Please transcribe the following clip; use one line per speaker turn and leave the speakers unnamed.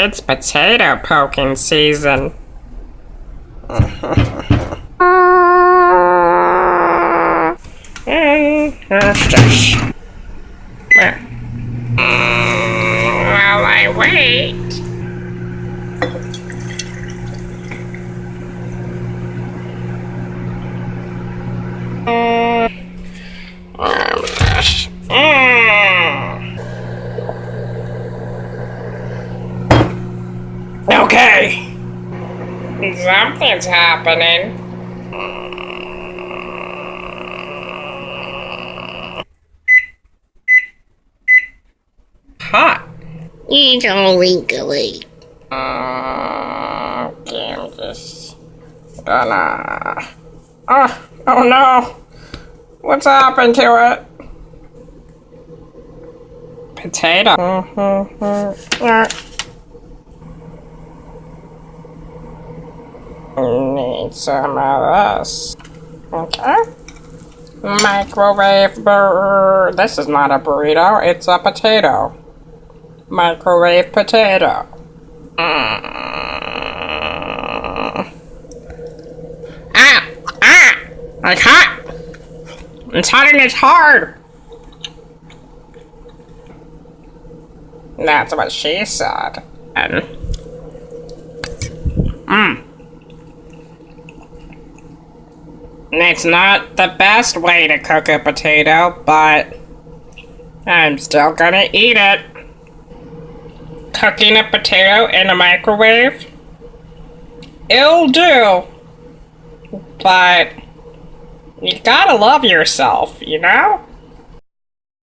It's potato poking season. While I wait. Okay. Something's happening. Hot.
It's all wiggly.
Damn this. Gonna. Oh no. What's happened to it? Potato. Need some of this. Okay. Microwave This is not a burrito, it's a potato. Microwave potato. It's hot! It's hot and it's hard! That's what she said. And it's not the best way to cook a potato, but I'm still gonna eat it. Cooking a potato in a microwave? It'll do. But you gotta love yourself, you know?